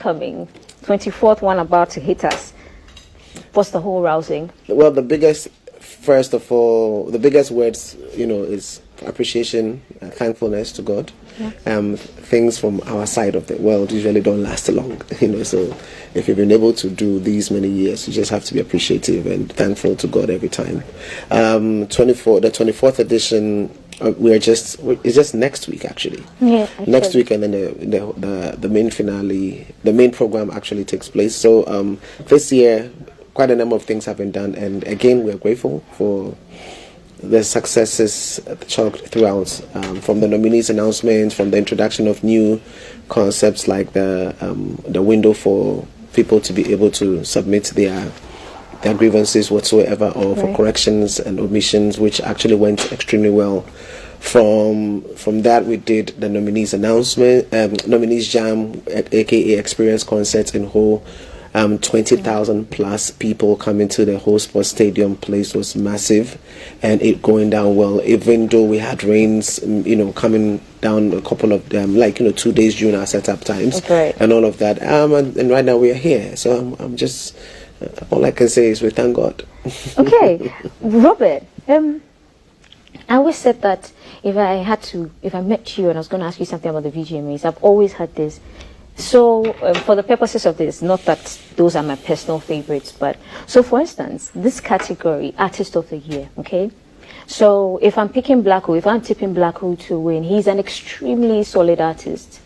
coming, 24th one about to hit us. What's the whole rousing? Well, first of all, the biggest words, is appreciation, thankfulness to God. Yeah. Things from our side of the world usually don't last long, so if you've been able to do these many years, you just have to be appreciative and thankful to God every time. The 24th edition, it's just next week actually. Yeah, next week, and then the main finale, the main program actually takes place. So this year, quite a number of things have been done, and again, we're grateful for the successes chalked throughout, from the nominees announcements, from the introduction of new concepts like the window for people to be able to submit their grievances whatsoever, or for corrections and omissions, which actually went extremely well. From that, we did the nominees announcement, nominees jam, aka experience concerts in whole. 20,000 plus people coming to the whole sports stadium. Place was massive, and it going down well, even though we had rains, coming down, a couple of them, 2 days during our setup times, and all of that. And right now we are here, so I'm just, all I can say is we thank God. Okay, Robert, I always said that if I met you and I was going to ask you something about the VGMAs, I've always had this. So, for the purposes of this, not that those are my personal favorites, but, so for instance, this category, Artist of the Year, okay? So, if I'm picking Blacko, if I'm tipping Blacko to win, he's an extremely solid artist,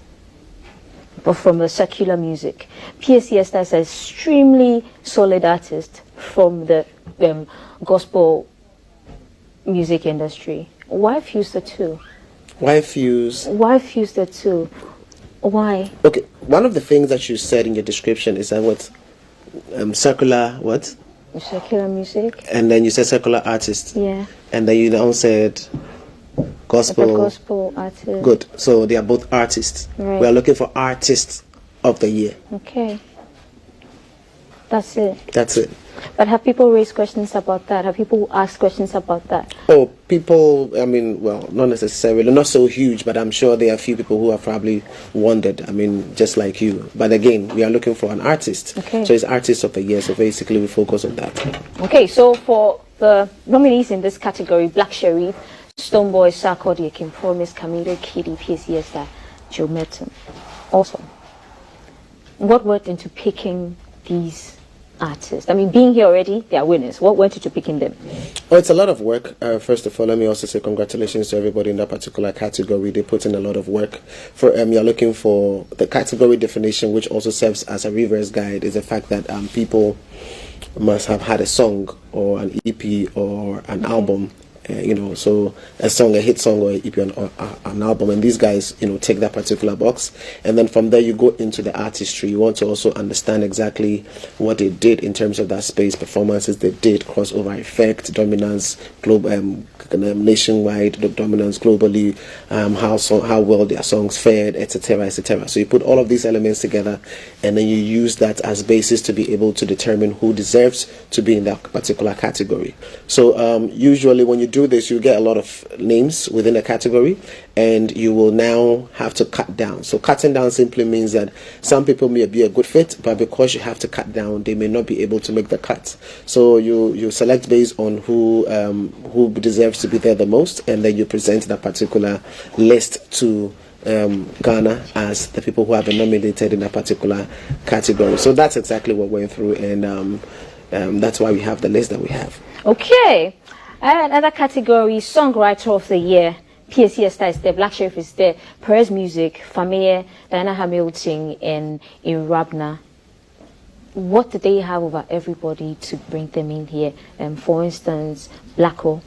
but from the secular music. PSCS is an extremely solid artist from the gospel music industry. Why fuse the two? Why fuse the two? Why? Okay, one of the things that you said in your description is that secular what? Secular music. And then you said secular artist. Yeah. And then you now said gospel. The gospel artist. Good. So they are both artists. Right. We are looking for artists of the year. Okay. That's it. But have people raised questions about that? Have people asked questions about that? Oh, people, not necessarily, not so huge, but I'm sure there are a few people who have probably wondered, just like you. But again, we are looking for an artist. Okay. So it's Artist of the Year, so basically we focus on that. Okay, so for the nominees in this category, Black Sherif, Stoneboy, Sarkodie, Kim Promise, Camilo, Kitty, PSCS, Joe Merton. Also, what went into picking these artists? Being here already, they are winners. What went into picking them? Oh, it's a lot of work. First of all, let me also say congratulations to everybody in that particular category. They put in a lot of work. For you're looking for the category definition, which also serves as a reverse guide, is the fact that people must have had a song or an EP or an album. So a song, a hit song, or an EP, or an album, and these guys, take that particular box, and then from there you go into the artistry. You want to also understand exactly what they did in terms of that space, performances they did, crossover effect, dominance, global, nationwide, dominance globally, how well their songs fared, etc., etc. So you put all of these elements together, and then you use that as basis to be able to determine who deserves to be in that particular category. So usually when you do this, you get a lot of names within a category, and you will now have to cut down. So cutting down simply means that some people may be a good fit, but because you have to cut down, they may not be able to make the cut. So you select based on who deserves to be there the most, and then you present that particular list to Ghana as the people who have been nominated in a particular category. So that's exactly what we're through, and that's why we have the list that we have. Okay. Another category, Songwriter of the Year. PSCS is there, Black Sherif is there, Perez Music, Familia, Diana Hamilton, and Irabna. What do they have over everybody to bring them in here? For instance, Blacko.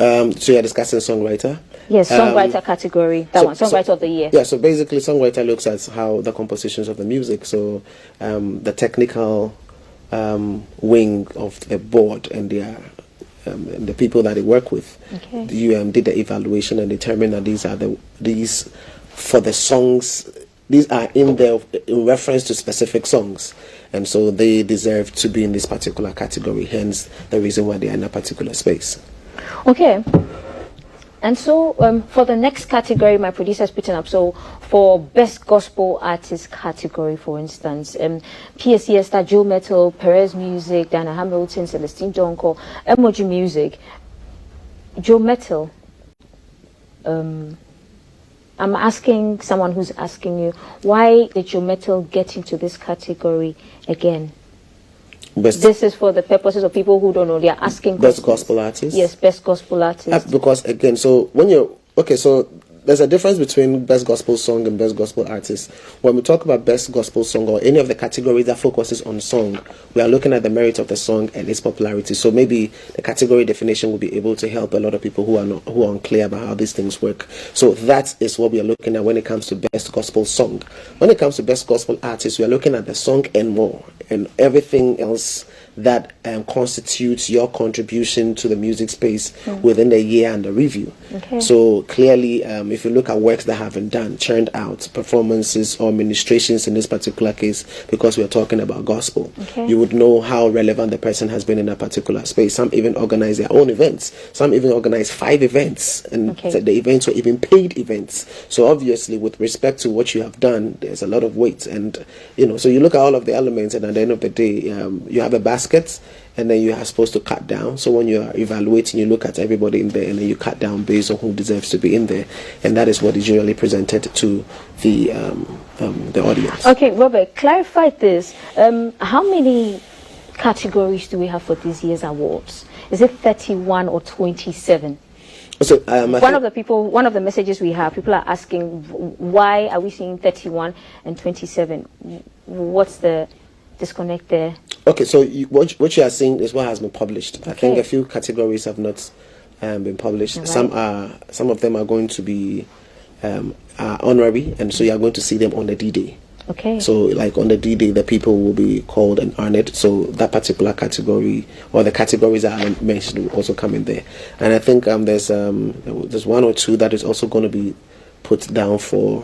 So you're discussing songwriter? Yes, songwriter category. Songwriter of the Year. Yeah, so basically songwriter looks at how the compositions of the music, so the technical wing of the board and the people that they work with. Okay. You did the evaluation and determined that these for the songs, these are in there in reference to specific songs, and so they deserve to be in this particular category, hence the reason why they are in a particular space. Okay. And so for the next category, my producer's putting up. So for best gospel artist category, for instance, PSC Esther, Joe Metal, Perez Music, Dana Hamilton, Celestine Donko, Emoji Music, Joe Metal. I'm asking someone who's asking you, why did Joe Metal get into this category again? This is for the purposes of people who don't know. They are asking best questions. gospel artist. Yes, best gospel artist. Because again, so when you're okay, so there's a difference between best gospel song and best gospel artist. When we talk about best gospel song or any of the categories that focuses on song, we are looking at the merit of the song and its popularity. So maybe the category definition will be able to help a lot of people who are unclear about how these things work. So that is what we are looking at when it comes to best gospel song. When it comes to best gospel artist, we are looking at the song and more, and everything else that constitutes your contribution to the music space within the year and the review. Okay. So clearly, if you look at works that have been done, churned out, performances or ministrations in this particular case, because we're talking about gospel, you would know how relevant the person has been in a particular space. Some even organize their own events. Some even organize 5 events, and the events were even paid events. So obviously, with respect to what you have done, there's a lot of weight, and so you look at all of the elements, and at the end of the day, you have a basket, and then you are supposed to cut down. So when you are evaluating, you look at everybody in there, and then you cut down based on who deserves to be in there, and that is what is usually presented to the audience. Okay, Robert, clarify this. How many categories do we have for this year's awards? Is it 31 or 27? So one of the messages we have, people are asking, why are we seeing 31 and 27? What's the disconnect there? Okay, so what you are seeing is what has been published. I think a few categories have not been published. Right. Some of them are going to be honorary, and so you are going to see them on the D-Day. Okay. So, like on the D-Day, the people will be called and honored. So that particular category, or the categories that I mentioned, will also come in there. And I think there's 1 or 2 that is also going to be put down for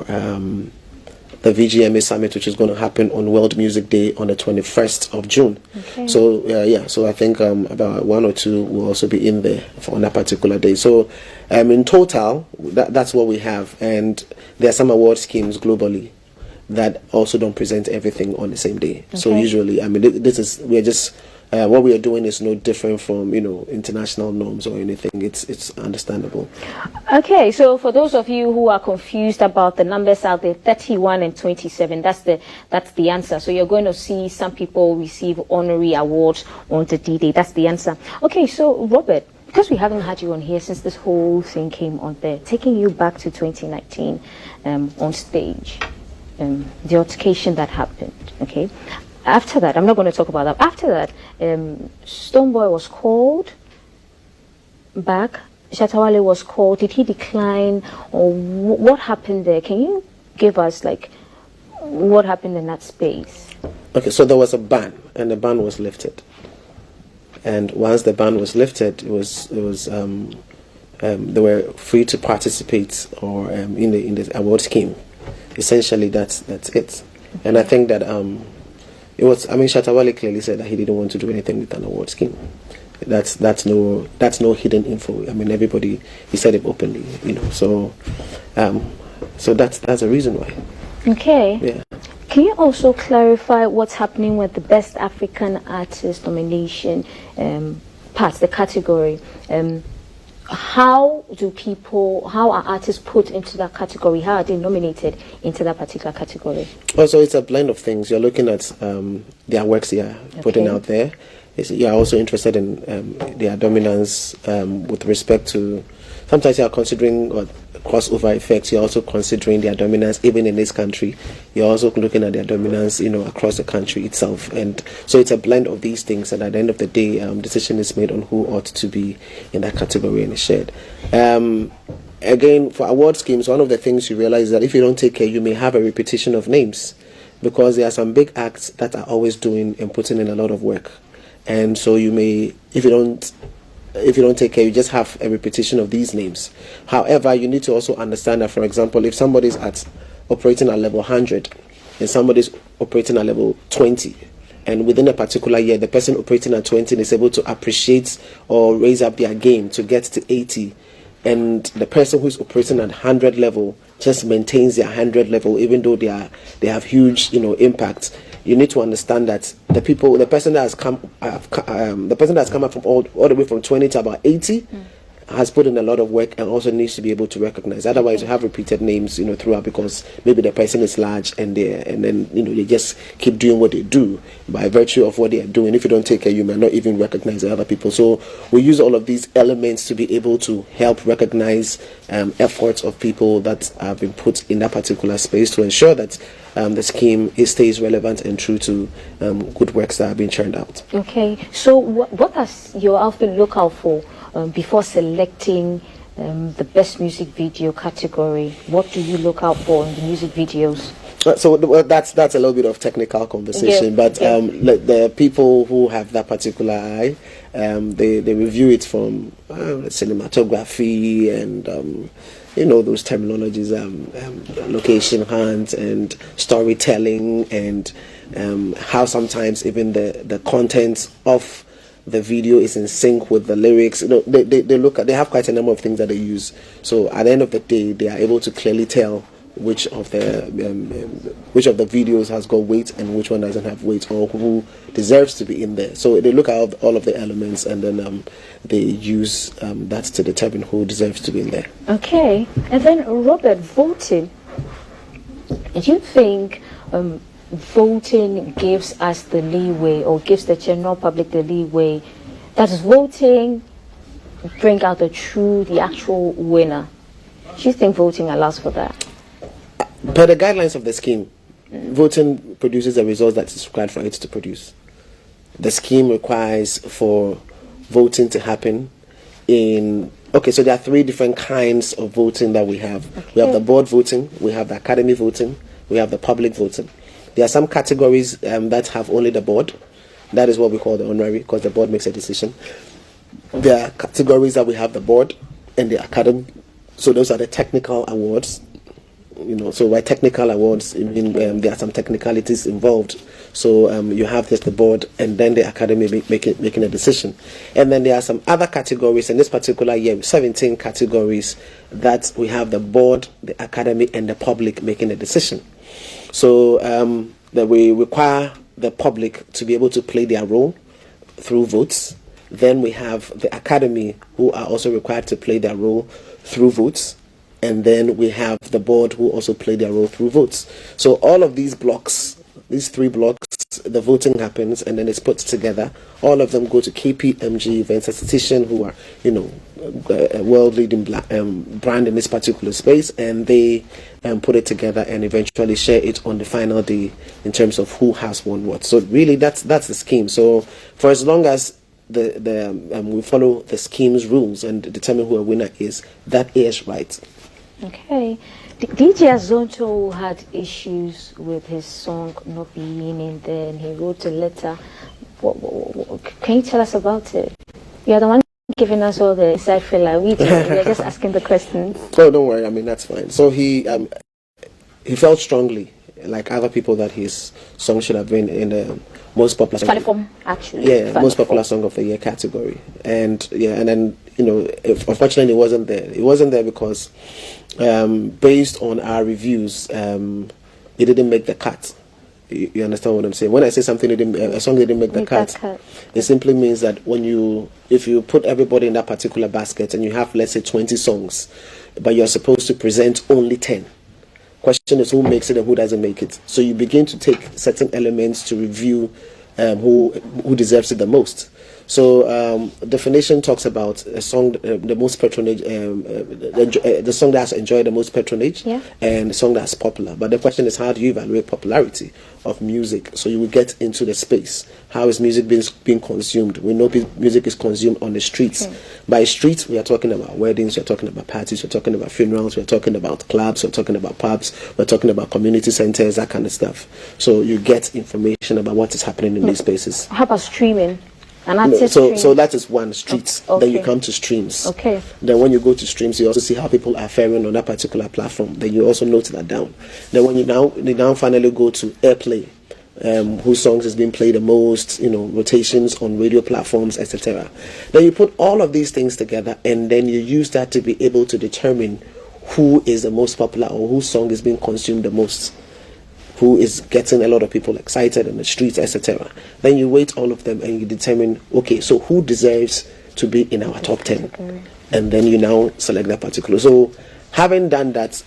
the VGMA summit, which is going to happen on World Music Day on the 21st of June. Okay. So so I think about 1 or 2 will also be in there on that particular day. So in total, that's what we have, and there are some award schemes globally that also don't present everything on the same day. Okay. So usually, what we are doing is no different from international norms or anything. It's understandable. Okay, so for those of you who are confused about the numbers out there, 31 and 27, that's the answer. So you're going to see some people receive honorary awards on the D-Day. That's the answer. Okay, so Robert, because we haven't had you on here since this whole thing came on there, taking you back to 2019 on stage, the altercation that happened, okay? After that, I'm not going to talk about that. After that, Stonebwoy was called back. Shatawale was called. Did he decline, or what happened there? Can you give us what happened in that space? Okay, so there was a ban, and the ban was lifted. And once the ban was lifted, it was they were free to participate or in the award scheme. Essentially, that's it. And I think that Shatawale clearly said that he didn't want to do anything with an award scheme. That's no hidden info. Everybody, he said it openly, So that's the reason why. Okay. Yeah. Can you also clarify what's happening with the Best African Artist nomination part, the category? How are artists put into that category? How are they nominated into that particular category? Also, it's a blend of things. You're looking at their works they are putting out there. You're also interested in their dominance with respect to, sometimes you are considering crossover effects. You're also considering their dominance even in this country. You're also looking at their dominance, across the country itself. And so it's a blend of these things, and at the end of the day, decision is made on who ought to be in that category and is shared. Again, for award schemes, one of the things you realize is that if you don't take care, you may have a repetition of names, because there are some big acts that are always doing and putting in a lot of work. And so you may, if you don't take care, you just have a repetition of these names. However, you need to also understand that, for example, if somebody's operating at level 100 and somebody's operating at level 20, and within a particular year, the person operating at 20 is able to appreciate or raise up their game to get to 80, and the person who's operating at 100 level just maintains their 100 level, even though they have huge, impact. You need to understand that the person that has come up from all the way from 20 to about 80 has put in a lot of work, and also needs to be able to recognize. Otherwise, you have repeated names, throughout, because maybe the person is large and then they just keep doing what they do by virtue of what they are doing. If you don't take care, you might not even recognize the other people. So we use all of these elements to be able to help recognize efforts of people that have been put in that particular space to ensure that the scheme stays relevant and true to good works that have been churned out. Okay, so what does your outfit look out for before selecting the best music video category? What do you look out for in the music videos? So that's a little bit of technical conversation, but the people who have that particular eye, they review it from cinematography and those terminologies, location hunt and storytelling, and how sometimes even the content of the video is in sync with the lyrics. They have quite a number of things that they use. So at the end of the day, they are able to clearly tell which of the videos has got weight and which one doesn't have weight, or who deserves to be in there. So they look at all of the elements, and then they use that to determine who deserves to be in there. Okay, and then Robert, voting. Do you think voting gives us the leeway, or gives the general public the leeway? That is, voting bring out the actual winner. Do you think voting allows for that? Per the guidelines of the scheme, voting produces the results that is required for it to produce. The scheme requires for voting to happen so there are 3 different kinds of voting that we have. Okay. We have the board voting, we have the academy voting, we have the public voting. There are some categories that have only the board. That is what we call the honorary, because the board makes a decision. There are categories that we have the board and the academy. So those are the technical awards. So by technical awards, I mean there are some technicalities involved. So you have the board, and then the academy making a decision. And then there are some other categories. In this particular year, 17 categories that we have the board, the academy, and the public making a decision. So that we require the public to be able to play their role through votes. Then we have the academy, who are also required to play their role through votes. And then we have the board, who also play their role through votes. So all of these blocks, these 3 blocks, the voting happens, and then it's put together. All of them go to KPMG Events Statistician, who are, a world-leading brand in this particular space, and they put it together and eventually share it on the final day in terms of who has won what. So really, that's the scheme. So for as long as we follow the scheme's rules and determine who a winner is, that is right. Okay. DJ Azonto had issues with his song not being in there, and he wrote a letter. Can you tell us about it? You're the one giving us all the inside filler. We're just asking the questions. Oh, don't worry. I mean, that's fine. So he felt strongly, like other people, that his song should have been in the most popular platform, actually. Yeah, most popular song of the year category. And then unfortunately, it wasn't there. It wasn't there because based on our reviews, it didn't make the cut. You understand what I'm saying? When I say something, a song didn't make the cut, it simply means that if you put everybody in that particular basket and you have, let's say, 20 songs, but you're supposed to present only 10. Question is, who makes it and who doesn't make it? So you begin to take certain elements to review who deserves it the most. So definition talks about a song, the most patronage, the song that's enjoyed the most patronage, and the song that's popular. But the question is, how do you evaluate popularity of music? So you will get into the space. How is music being consumed? We know music is consumed on the streets. By streets, we are talking about weddings, we are talking about parties, we are talking about funerals, we are talking about clubs, we are talking about pubs, we are talking about community centers, that kind of stuff. So you get information about what is happening in these spaces. How about streaming? So that is one, streets. Okay. Then you come to streams. Okay. Then when you go to streams, you also see how people are faring on that particular platform. Then you also note that down. Then when you now finally go to airplay, whose songs is being played the most, rotations on radio platforms, etc. Then you put all of these things together, and then you use that to be able to determine who is the most popular or whose song is being consumed the most, who is getting a lot of people excited in the streets, etc. Then you weight all of them and you determine, okay, so who deserves to be in our top 10? And then you now select that particular. So having done that,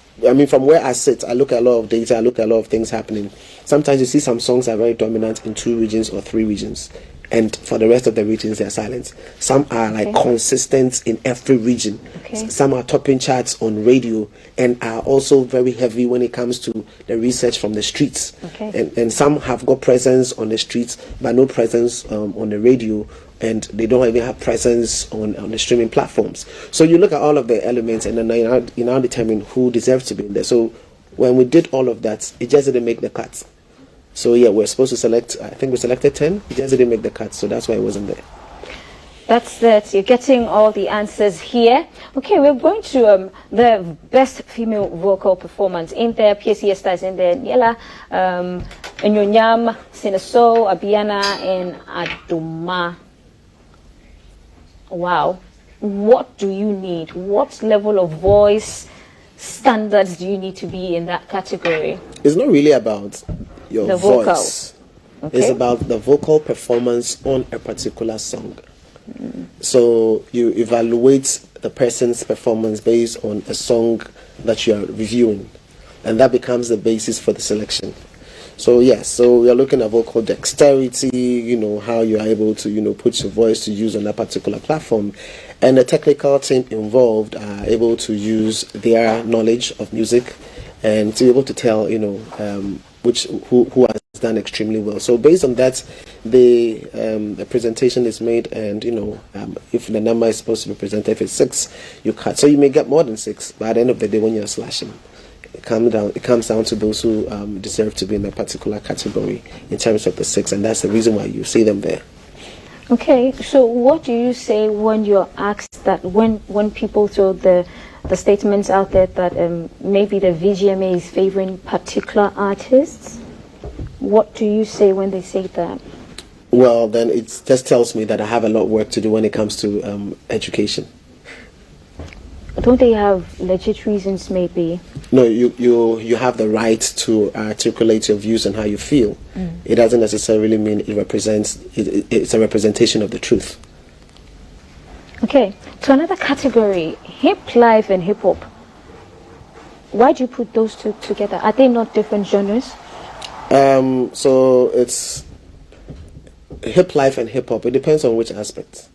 from where I sit, I look at a lot of data, I look at a lot of things happening. Sometimes you see some songs are very dominant in 2 regions or 3 regions, and for the rest of the regions they are silent. Some are consistent in every region. Some are topping charts on radio and are also very heavy when it comes to the research from the streets. And some have got presence on the streets but no presence on the radio, and they don't even have presence on the streaming platforms. So you look at all of the elements, and then you now determine who deserves to be in there. So when we did all of that, it just didn't make the cut. So yeah, we're supposed to select, I think we selected 10, it just didn't make the cut, so that's why it wasn't there. That's it. You're getting all the answers here. Okay, we're going to the best female vocal performance. In there, PSC Esther is in there, Niela, Nyonyam, Sineso, Abiana, and Aduma. Wow. What do you need? What level of voice standards do you need to be in that category? It's not really about your voice. It's about the vocal performance on a particular song. So you evaluate the person's performance based on a song that you are reviewing, and that becomes the basis for the selection. So yes, so we are looking at vocal dexterity, how you are able to, put your voice to use on that particular platform. And the technical team involved are able to use their knowledge of music and to be able to tell, who has done extremely well. So based on that, the presentation is made, and if the number is supposed to be presented, if it's 6, you cut. So you may get more than 6, but at the end of the day, when you're slashing, it comes down to those who deserve to be in a particular category in terms of the 6, and that's the reason why you see them there. Okay, so what do you say when you're asked that, when people throw the statements out there that maybe the VGMA is favoring particular artists? What do you say when they say that? Well, then it just tells me that I have a lot of work to do when it comes to education. Don't they have legit reasons, maybe? No, you have the right to articulate your views and how you feel. It doesn't necessarily mean it's a representation of the truth. Okay, to another category, hip life and hip hop. Why do you put those two together? Are they not different genres? So it's hip life and hip hop. It depends on which aspect.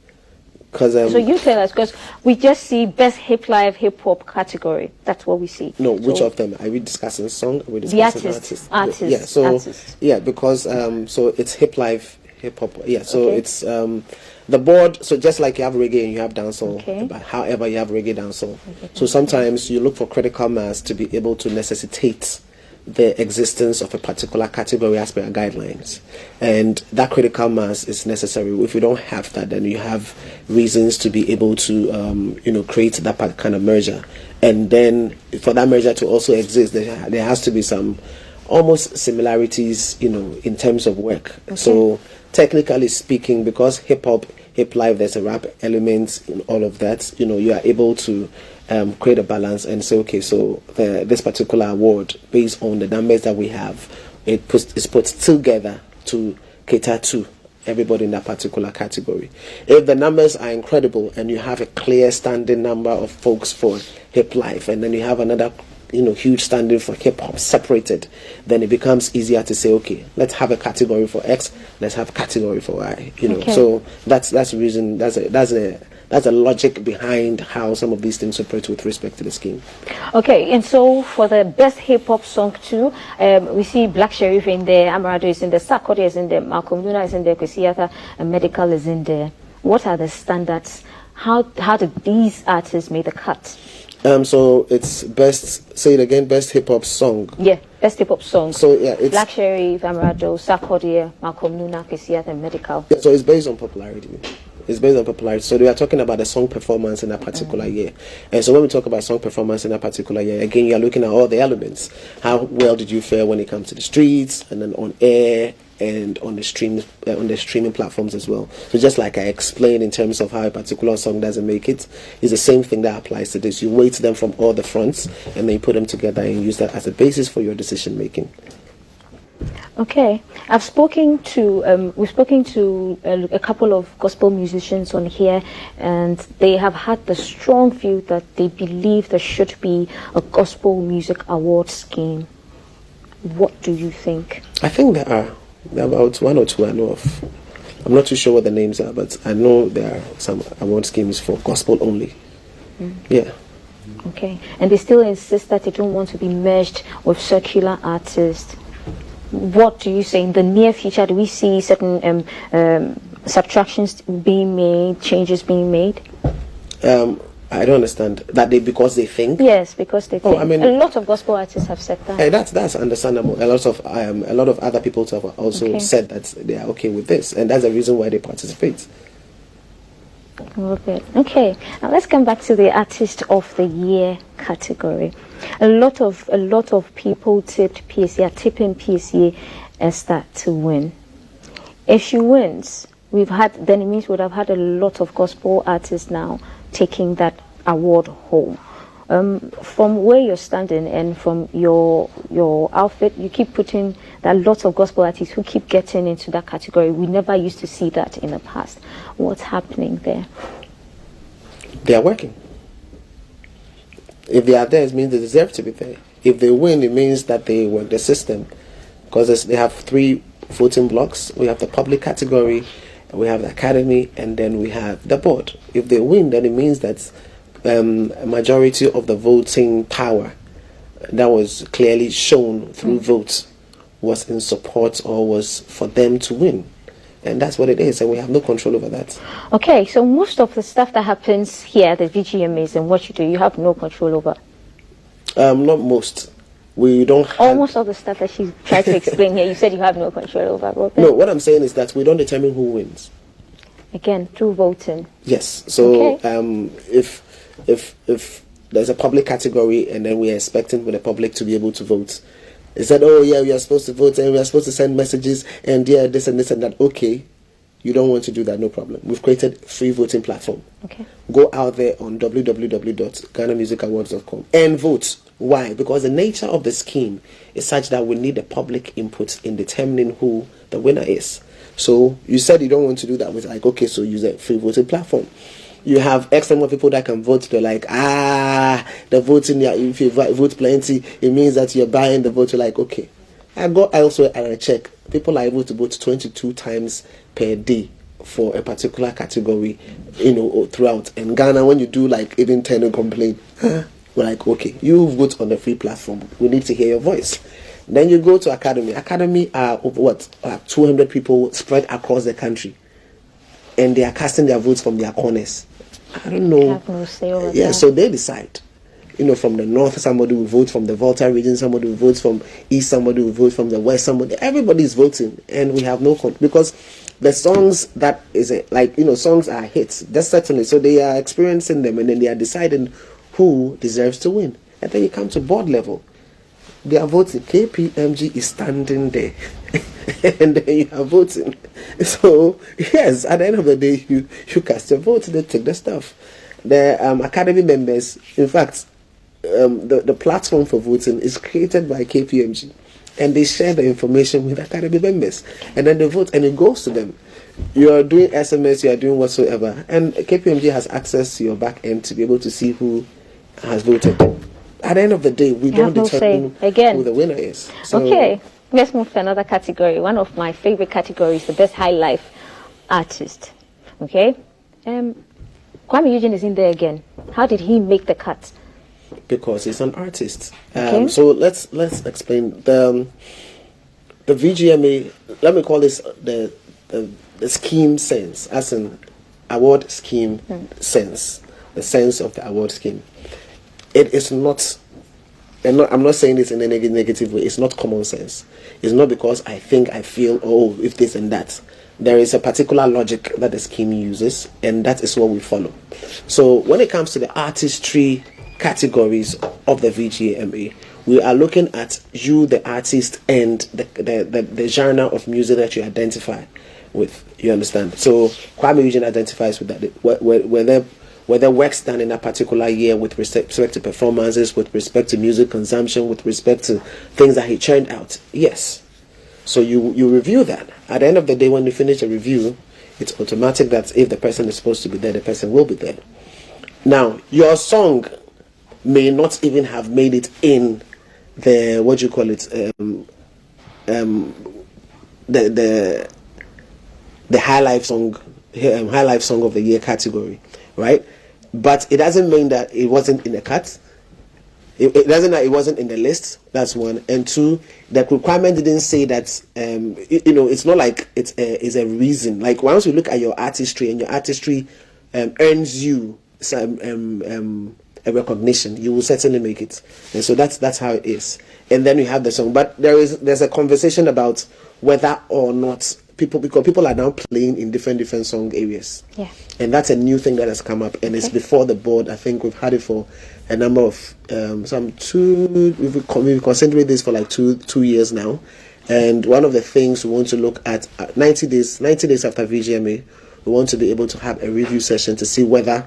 So you tell us, because we just see best hip life hip hop category. That's what we see. No, which of them? Are we discussing song? Are we discussing artist? Yeah. So artist. Yeah, because so it's hip life, hip hop. Yeah. So it's the board. So just like you have reggae and you have dancehall, but however you have reggae dancehall. So sometimes you look for critical mass to be able to necessitate the existence of a particular category as per guidelines, and that critical mass is necessary. If you don't have that, then you have reasons to be able to create that kind of merger, and then for that merger to also exist, there has to be some almost similarities in terms of work. So technically speaking, because hip life, there's a rap element in all of that, you are able to create a balance and say, okay, so this particular award, based on the numbers that we have, it's put together to cater to everybody in that particular category. If the numbers are incredible and you have a clear standing number of folks for hip life, and then you have another huge standing for hip hop separated, then it becomes easier to say, okay, let's have a category for X, let's have a category for Y. So that's the reason. That's a logic behind how some of these things operate with respect to the scheme. Okay, and so for the best hip hop song too, we see Black Sherif in there, Amarado is in there, Sarkodie is in there, Malcolm Luna is in there, Kwesiata and Medical is in there. What are the standards? How did these artists make the cut? So it's best, say it again, best hip hop song. Yeah, best hip hop song. So yeah, it's Black Sherif, Amarado, Sarkodie, Malcolm Luna, Kwesiata and Medical. Yeah, so it's based on popularity. It's based on popularity. So we are talking about the song performance in a particular year. And so when we talk about song performance in a particular year, again, you are looking at all the elements. How well did you fare when it comes to the streets, and then on air, and on the streaming platforms as well. So just like I explained in terms of how a particular song doesn't make it, is the same thing that applies to this. You weight them from all the fronts and then you put them together and use that as a basis for your decision making. Okay, we've spoken to a couple of gospel musicians on here, and they have had the strong view that they believe there should be a gospel music award scheme. What do you think? I think there are about one or two I know of. I'm not too sure what the names are, but I know there are some award schemes for gospel only. Yeah. Okay, and they still insist that they don't want to be merged with secular artists. What do you say in the near future? Do we see certain subtractions being made, changes being made? I don't understand that because they think. Yes, because they think. I mean, a lot of gospel artists have said that. That's understandable. A lot of other people have also said that they are okay with this, and that's the reason why they participate. Okay, now let's come back to the Artist of the Year category. A lot of people tipping PSA Esther to win. If she wins, then it means we'd have had a lot of gospel artists now taking that award home. From where you're standing and from your outfit, you keep putting that lots of gospel artists who keep getting into that category. We never used to see that in the past. What's happening there? They are working. If they are there, it means they deserve to be there. If they win, it means that they work the system, because they have 3 voting blocks. We have the public category, we have the academy, and then we have the board. If they win, then it means that a majority of the voting power that was clearly shown through votes was in support or was for them to win. And that's what it is, and we have no control over that. Okay, so most of the stuff that happens here, the VGMAs and what you do, you have no control over? Not most. We don't have... Almost all the stuff that she tried to explain here, you said you have no control over, Robert. No, what I'm saying is that we don't determine who wins. Again, through voting? Yes. So if there's a public category and then we're expecting for the public to be able to vote, they said, oh yeah, we are supposed to vote and we are supposed to send messages and yeah, this and that. Okay, you don't want to do that, no problem. We've created free voting platform. Okay. Go out there on www.ghanamusicawards.com and vote. Why? Because the nature of the scheme is such that we need the public input in determining who the winner is. So you said you don't want to do that. With okay, so use a free voting platform. You have X number of people that can vote. They're like, the voting, if you vote plenty, it means that you're buying the vote. You're like, okay. I go elsewhere and I check. People are able to vote 22 times per day for a particular category, throughout. In Ghana, when you do even 10 and complain, we're like, okay, you vote on the free platform. We need to hear your voice. Then you go to Academy. Academy are 200 people spread across the country. And they are casting their votes from their corners. I don't know. Have no say over yeah, that. So they decide. From the north, somebody will vote from the Volta region, somebody will vote from east, somebody will vote from the west, everybody is voting, and we have no control, because the songs that is songs are hits. That's certainly, so they are experiencing them, and then they are deciding who deserves to win. And then you come to board level. They are voting. KPMG is standing there. And then you are voting. So, yes, at the end of the day, you cast your vote, they take the stuff. The Academy members, in fact, the platform for voting is created by KPMG. And they share the information with Academy members. And then they vote, and it goes to them. You are doing SMS, you are doing whatsoever. And KPMG has access to your back end to be able to see who has voted. At the end of the day, we don't determine who the winner is. So, okay, let's move to another category. One of my favorite categories, the best high life artist. Okay, Kwame Eugene is in there again. How did he make the cut? Because he's an artist. So let's explain the VGMA. Let me call this the scheme sense, as an award scheme sense. The sense of the award scheme. It is not, and I'm not saying this in a negative way, it's not common sense. It's not because I think, I feel, if this and that. There is a particular logic that the scheme uses, and that is what we follow. So when it comes to the artistry categories of the VGMA, We are looking at you, the artist, and the genre of music that you identify with. You understand? So Kwame Eugene identifies with that. Whether works done in a particular year with respect to performances, with respect to music consumption, with respect to things that he churned out. Yes. So you review that. At the end of the day, when you finish a review, it's automatic that if the person is supposed to be there, the person will be there. Now, your song may not even have made it in the the high life song of the year category, right? But it doesn't mean that it wasn't in the cut. It doesn't that it wasn't in the list. That's one. And two, the requirement didn't say that. It's not like it's a reason. Like once you look at your artistry, and your artistry earns you some a recognition, you will certainly make it. And so that's how it is. And then you have the song. But there's a conversation about whether or not because people are now playing in different song areas. Yeah. And that's a new thing that has come up, and it's before the board. I think we've had it for a number of we've concentrated this for like two years now. And one of the things we want to look at 90 days after VGMA, we want to be able to have a review session to see whether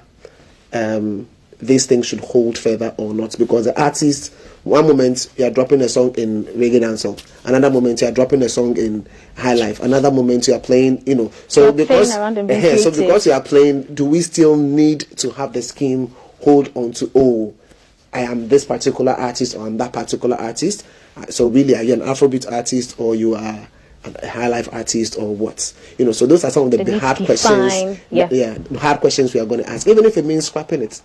these things should hold further or not, because the artist, one moment you are dropping a song in reggae dancehall, another moment you are dropping a song in high life, another moment you are playing, so because you are playing, do we still need to have the scheme hold on to, I am this particular artist or I'm that particular artist? So really, are you an Afrobeat artist or you are a high life artist or what? So those are some of the hard questions. Hard questions we are going to ask, even if it means scrapping it.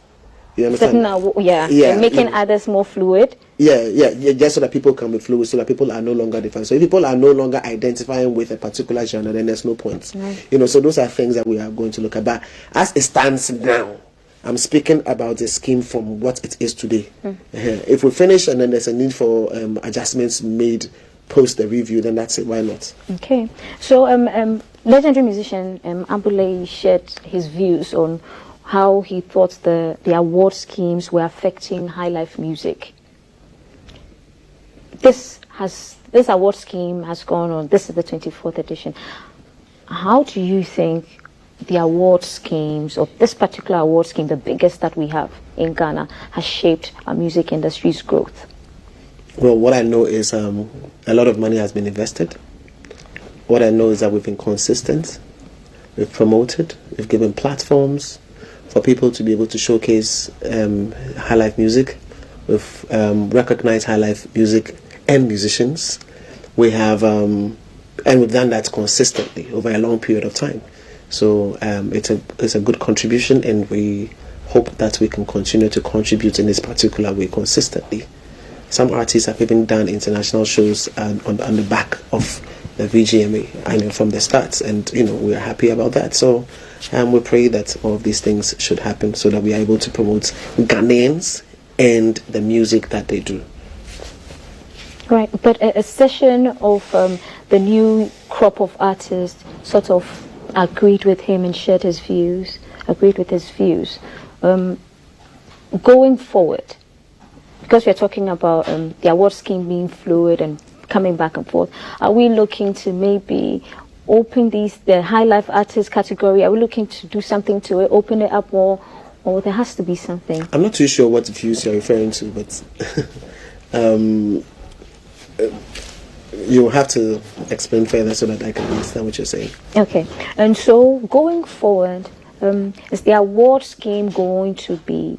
You understand? And making others more fluid. Just so that people can be fluid, so that people are no longer defined. So if people are no longer identifying with a particular genre, then there's no point. Right. So those are things that we are going to look at. But as it stands now, I'm speaking about the scheme from what it is today. If we finish and then there's a need for adjustments made post the review, then that's it. Why not? Okay. So legendary musician Ambule shared his views on how he thought the award schemes were affecting high life music. This award scheme has gone on. This is the 24th edition. How do you think the award schemes, or this particular award scheme, the biggest that we have in Ghana, has shaped our music industry's growth? Well, what I know is a lot of money has been invested. What I know is that we've been consistent, we've promoted, we've given platforms for people to be able to showcase high life music. We've recognized high life music and musicians. We have, and we've done that consistently over a long period of time. So it's a good contribution, and we hope that we can continue to contribute in this particular way consistently. Some artists have even done international shows on the back of the VGMA, from the start, and we are happy about that. So we pray that all of these things should happen, so that we are able to promote Ghanaians and the music that they do. Right, but a session of the new crop of artists sort of agreed with him and shared his views. Going forward, because we're talking about the award scheme being fluid and coming back and forth, are we looking to maybe open the high life artist category? Are we looking to do something to it, open it up more, or there has to be something? I'm not too sure what views you're referring to, but you'll have to explain further so that I can understand what you're saying. Okay, and so going forward, is the award scheme going to be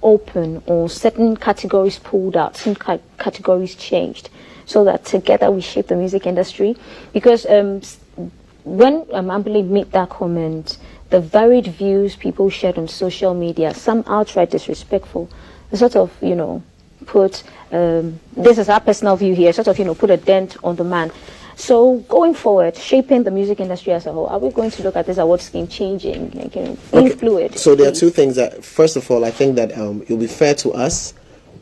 open, or certain categories pulled out, some categories changed, so that together we shape the music industry? Because when Ambule made that comment, the varied views people shared on social media, some outright disrespectful, sort of, put, this is our personal view here, sort of, put a dent on the man. So going forward, shaping the music industry as a whole, are we going to look at this award scheme changing, being fluid? So there are two things that, first of all, I think that it will be fair to us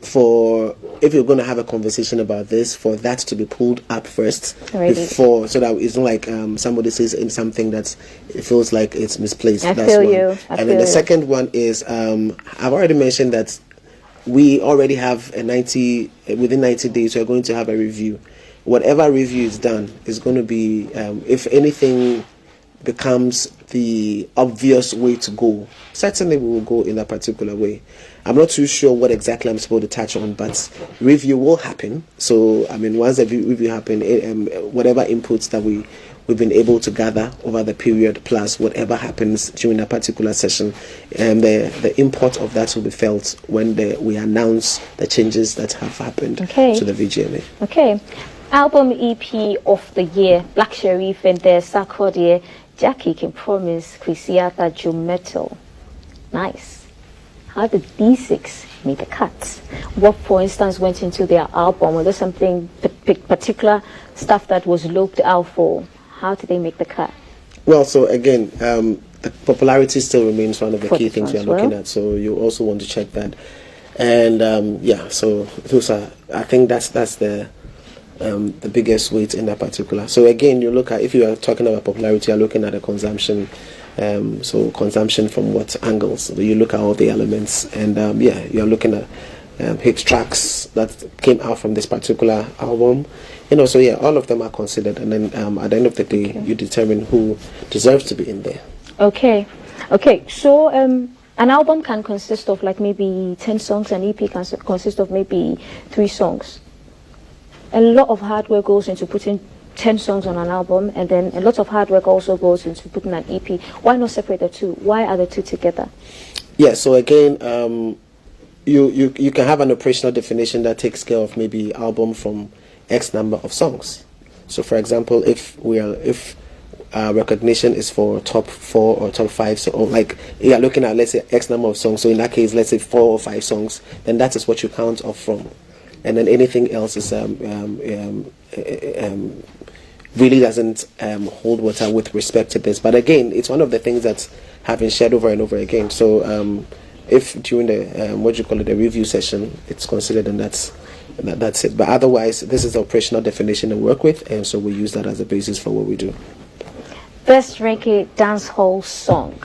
if you're going to have a conversation about this, for that to be pulled up first before, so that it's not like somebody says in something that it feels like it's misplaced. That's one. And then the second one is I've already mentioned that we already have within 90 days, we're going to have a review. Whatever review is done is going to be, if anything becomes the obvious way to go, certainly we will go in that particular way. I'm not too sure what exactly I'm supposed to touch on, but review will happen. So, I mean, once the review happens, whatever inputs that we've been able to gather over the period, plus whatever happens during a particular session, the import of that will be felt when we announce the changes that have happened to the VGMA. Okay. Album EP of the year, Black Sherif and the Sarkodie, Jackie Can Promise, Chrisiata Jumeto. Nice. How did these 6 make the cuts? What, for instance, went into their album? Was there something particular stuff that was looked out for? How did they make the cut? Well, so again, the popularity still remains one of the key things we are looking at. So you also want to check that. And so those are, I think that's the biggest weight in that particular. So again, you look at, if you are talking about popularity, you're looking at the consumption. So consumption from what angles? So you look at all the elements, and you're looking at hit tracks that came out from this particular album. So all of them are considered, and then at the end of the day, you determine who deserves to be in there. Okay. So an album can consist of like maybe 10 songs, an EP can consist of maybe 3 songs. A lot of hard work goes into putting 10 songs on an album, and then a lot of hard work also goes into putting an EP. Why not separate the two? Why are the two together? Yeah, so again, you can have an operational definition that takes care of maybe album from X number of songs. So for example, if recognition is for top 4 or top 5, so like you are looking at, let's say, X number of songs, so in that case, let's say 4 or 5 songs, then that is what you count off from. And then anything else is really doesn't hold water with respect to this. But again, it's one of the things that have been shared over and over again. So if during the the review session, it's considered, and that's it. But otherwise, this is the operational definition to work with, and so we use that as a basis for what we do. Best reggae dancehall song.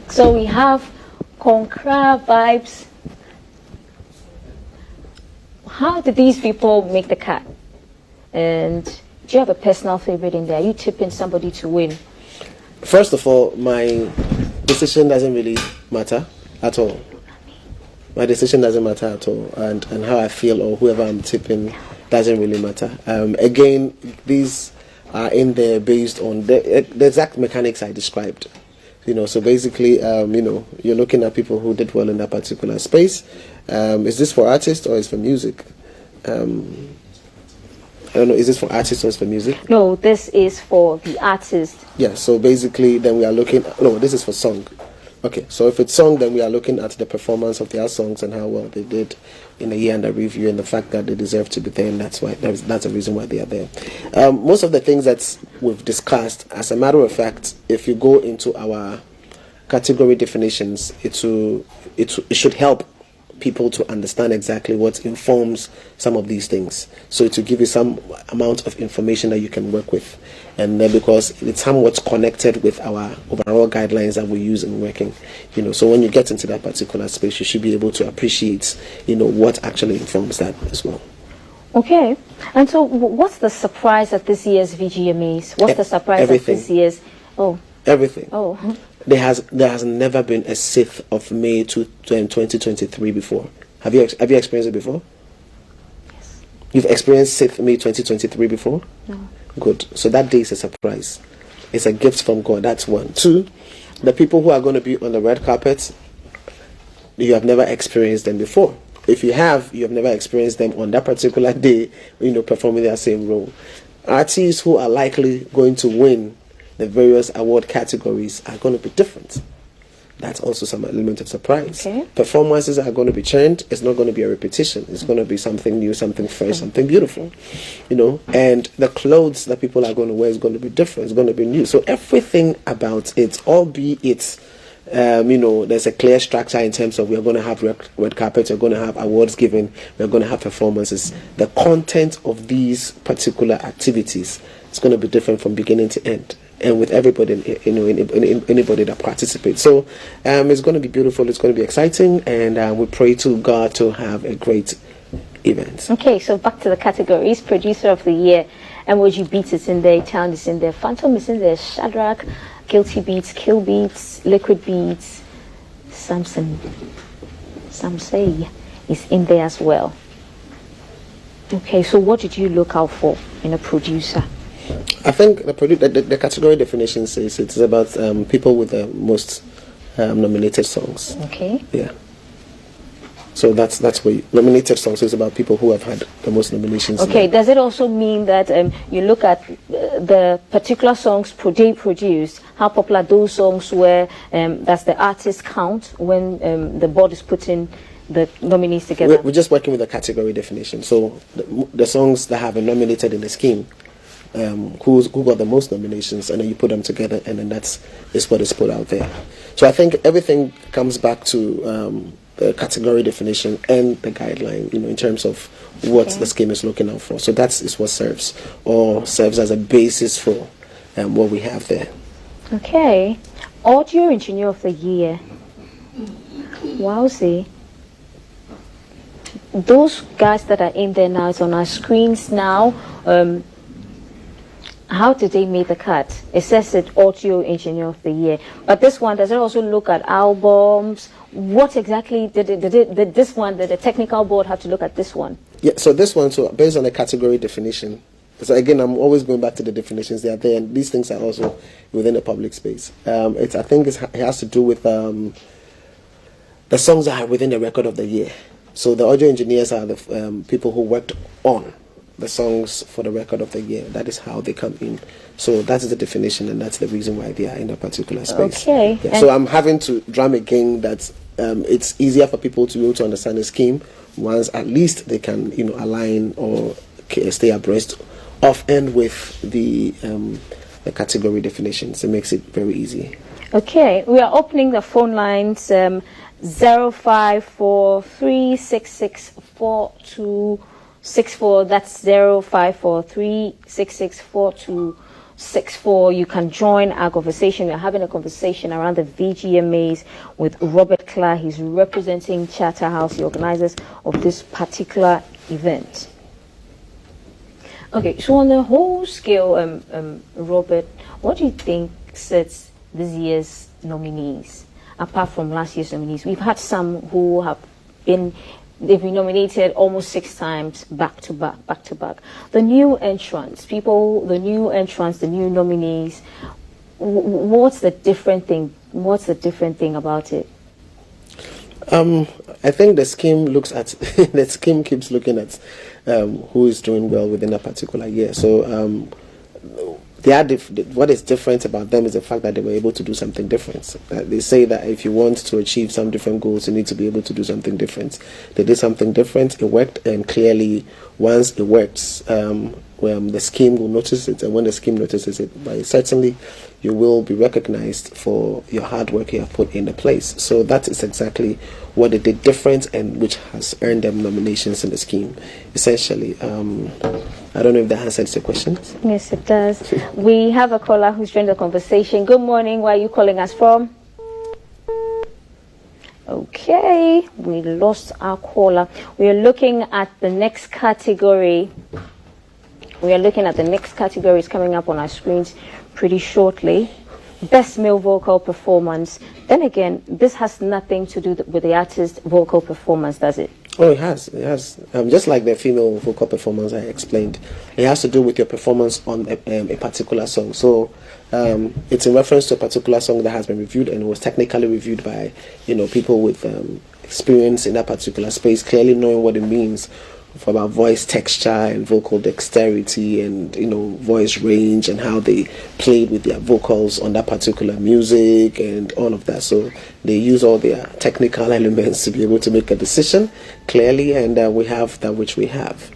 So we have Konkra vibes. How did these people make the cut? And do you have a personal favorite in there? Are you tipping somebody to win? First of all, my decision doesn't really matter at all. My decision doesn't matter at all, and how I feel or whoever I'm tipping doesn't really matter. Again, these are in there based on the exact mechanics I described. So basically, you're looking at people who did well in that particular space. Is this for artists or is for music? I don't know, is this for artists or is for music? No, this is for the artist. Yeah, so basically then we are looking, this is for song. Okay, so if it's song, then we are looking at the performance of their songs and how well they did in the year under review, and the fact that they deserve to be there, and that's the reason why they are there. Most of the things that we've discussed, as a matter of fact, if you go into our category definitions, it should help people to understand exactly what informs some of these things. So to give you some amount of information that you can work with, and then because it's somewhat connected with our overall guidelines that we use in working, so when you get into that particular space, you should be able to appreciate, what actually informs that as well. Okay, and so what's the surprise at this year's VGMAs? What's the surprise everything. At this year's? Everything. Oh. There has never been a 6th of May 2023 before. Have you experienced it before? Yes. You've experienced 6th May 2023 before? No. Good. So that day is a surprise. It's a gift from God. That's one. 2, the people who are going to be on the red carpet, you have never experienced them before. If you have never experienced them on that particular day, performing their same role. Artists who are likely going to win the various award categories are going to be different. That's also some element of surprise. Okay. Performances are going to be changed. It's not going to be a repetition. It's going to be something new, something fresh, something beautiful. And the clothes that people are going to wear is going to be different. It's going to be new. So everything about it, albeit there's a clear structure in terms of we're going to have red carpet, we're going to have awards given, we're going to have performances. The content of these particular activities is going to be different from beginning to end. and with everybody, anybody that participates. So it's going to be beautiful. It's going to be exciting, and we pray to God to have a great event. Okay, so back to the categories. Producer of the Year, MOG Beats is in there, Town is in there, Phantom is in there, Shadrach, Guilty Beats, Kill Beats, Liquid Beats, Samsay is in there as well. Okay, so what did you look out for in a producer? I think the category definition says it's about people with the most nominated songs. Okay. Yeah. So that's where nominated songs is about people who have had the most nominations. Okay. Does it also mean that you look at the particular songs they produced, how popular those songs were? That's the artist count when the board is putting the nominees together. We're just working with the category definition. So the songs that have been nominated in the scheme, who got the most nominations, and then you put them together, and then is what is put out there. So I think everything comes back to the category definition and the guideline, in terms of what the scheme is looking out for. So that is what serves as a basis for what we have there. Okay. Audio Engineer of the Year. Wowzy. Those guys that are in there now, it's on our screens now. How did they make the cut? It says it Audio Engineer of the Year. But this one, does it also look at albums? What exactly did the technical board have to look at this one? Yeah, so this one, based on the category definition. So again, I'm always going back to the definitions. They are there, and these things are also within the public space. I think it has to do with the songs that are within the record of the year. So the audio engineers are the people who worked on the songs for the record of the year. That is how they come in. So that is the definition, and that's the reason why they are in a particular space. Okay. Yeah. So I'm having to drum again that it's easier for people to be able to understand the scheme once at least they can, align or stay abreast of and with the category definitions. It makes it very easy. Okay. We are opening the phone lines 0543664264. That's 0543664264. You can join our conversation. We're having a conversation around the VGMAs with Robert Clark. He's representing Charterhouse, the organizers of this particular event. Okay, so on the whole scale, Robert, what do you think sets this year's nominees apart from last year's nominees? We've had some who they've been nominated almost 6 times back to back. The new entrants, the new nominees, what's the different thing? What's the different thing about it? I think the scheme keeps looking at who is doing well within a particular year. So what is different about them is the fact that they were able to do something different. They say that if you want to achieve some different goals, you need to be able to do something different. They did something different, it worked, and clearly once it works, the scheme will notice it, and when the scheme notices it, certainly you will be recognized for your hard work you have put in the place. So that is exactly what they did different, and which has earned them nominations in the scheme, essentially. I don't know if that answers your question. Yes, it does. We have a caller who's joined the conversation. Good morning. Where are you calling us from? Okay, we lost our caller. We are looking at the next category. It's coming up on our screens pretty shortly. Best male vocal performance. Then again, this has nothing to do with the artist's vocal performance, does it? Oh, it has. Just like the female vocal performance I explained, it has to do with your performance on a particular song. So it's in reference to a particular song that has been reviewed, and it was technically reviewed by people with experience in that particular space, clearly knowing what it means for about voice texture and vocal dexterity and voice range and how they played with their vocals on that particular music and all of that. So they use all their technical elements to be able to make a decision clearly, and we have that which we have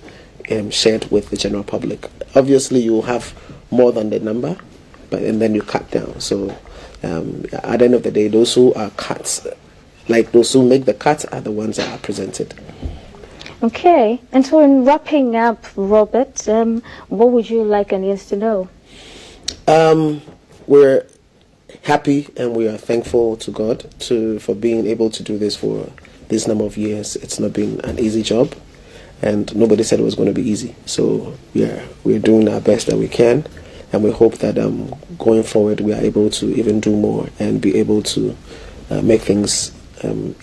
shared with the general public. Obviously you will have more than the number, and then you cut down. So at the end of the day, those who are cut, like those who make the cut, are the ones that are presented. Okay, and so in wrapping up, Robert, what would you like an audience to know? we're happy and we are thankful to God for being able to do this for this number of years. It's not been an easy job, and nobody said it was going to be easy. So we're doing our best that we can, and we hope that going forward we are able to even do more and be able to make things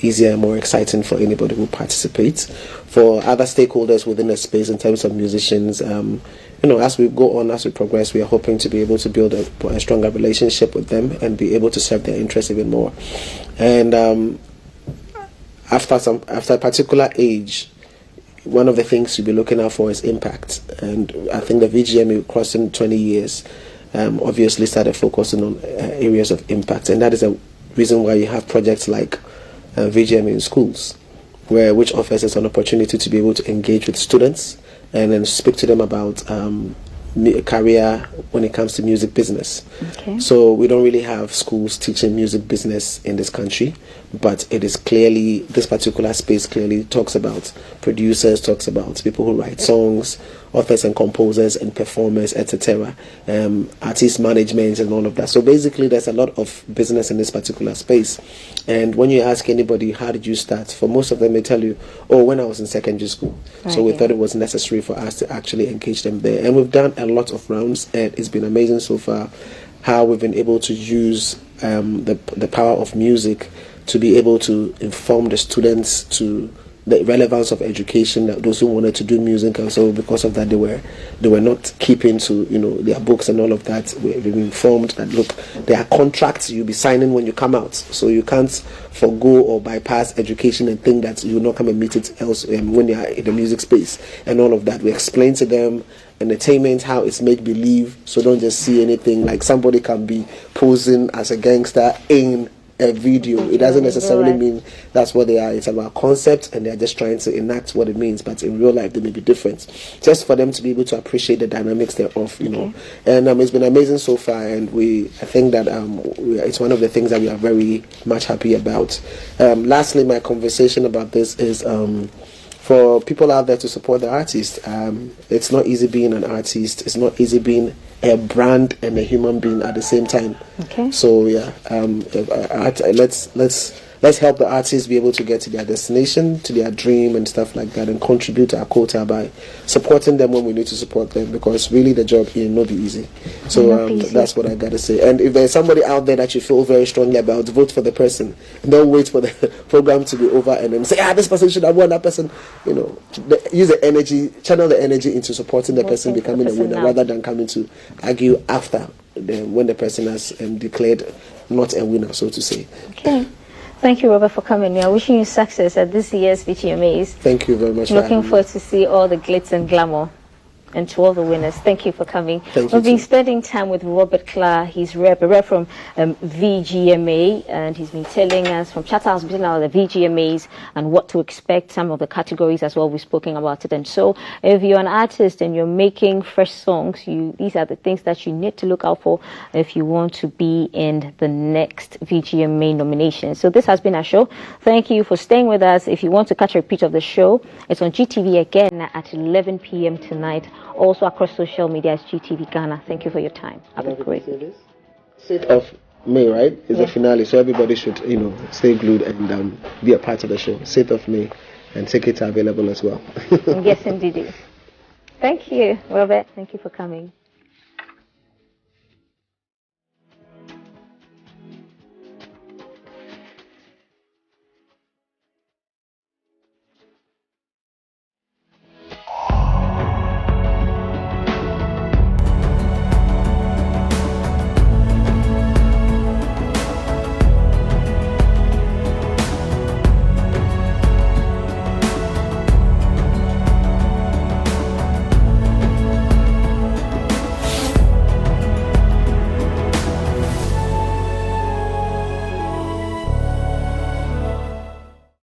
easier and more exciting for anybody who participates. For other stakeholders within the space, in terms of musicians, as we go on, as we progress, we are hoping to be able to build a stronger relationship with them and be able to serve their interests even more. And after a particular age, one of the things you'll be looking out for is impact. And I think the VGMA crossing 20 years obviously started focusing on areas of impact, and that is a reason why you have projects like VGMA in schools, which offers us an opportunity to be able to engage with students and then speak to them about a career when it comes to music business. Okay. So we don't really have schools teaching music business in this country, but it is clearly, this particular space clearly talks about producers, talks about people who write songs, authors and composers and performers, etc., artist management and all of that. So basically there's a lot of business in this particular space. And when you ask anybody, how did you start? For most of them, they tell you, oh, when I was in secondary school. Right, so we thought it was necessary for us to actually engage them there. And we've done a lot of rounds, and it's been amazing so far how we've been able to use the power of music to be able to inform the students to the relevance of education, that those who wanted to do music, and so because of that they were not keeping to their books and all of that. We've been informed that, look, there are contracts you'll be signing when you come out, so you can't forgo or bypass education and think that you'll not come and meet it else when you're in the music space and all of that. We explain to them entertainment, how it's make believe, so don't just see anything like somebody can be posing as a gangster in a video. It doesn't necessarily mean that's what they are. It's about concept, and they're just trying to enact what it means, but in real life they may be different, just for them to be able to appreciate the dynamics thereof, know. And it's been amazing so far, and I think that it's one of the things that we are very much happy about. Lastly, my conversation about this is for people out there to support the artist. It's not easy being an artist. It's not easy being a brand and a human being at the same time. Okay. So yeah, let's help the artists be able to get to their destination, to their dream and stuff like that, and contribute to our quota by supporting them when we need to support them, because really the job will not be easy. So that's what I gotta say. And if there's somebody out there that you feel very strongly about, vote for the person. Don't wait for the program to be over and then say, this person should have won, that person. Use the energy, channel the energy into supporting the person becoming a winner, rather than coming to argue after when the person has declared not a winner, so to say. Okay. Thank you, Robert, for coming. We are wishing you success at this year's VGMAs. Thank you very much. Looking forward to see all the glitz and glamour, and to all the winners. Thank you for coming. We've been spending time with Robert Clark. He's a rep from VGMA, and he's been telling us from Chatterhouse, the VGMAs and what to expect, some of the categories as well. We've spoken about it. And so if you're an artist and you're making fresh songs, these are the things that you need to look out for if you want to be in the next VGMA nomination. So this has been our show. Thank you for staying with us. If you want to catch a repeat of the show, it's on GTV again at 11 p.m. tonight. Also across social media as GTV Ghana. Thank you for your time. Have a great day. 6th of May, right? Is the finale, so everybody should, stay glued and be a part of the show. 6th of May, and tickets are available as well. Yes, indeed. Thank you, Robert. Thank you for coming.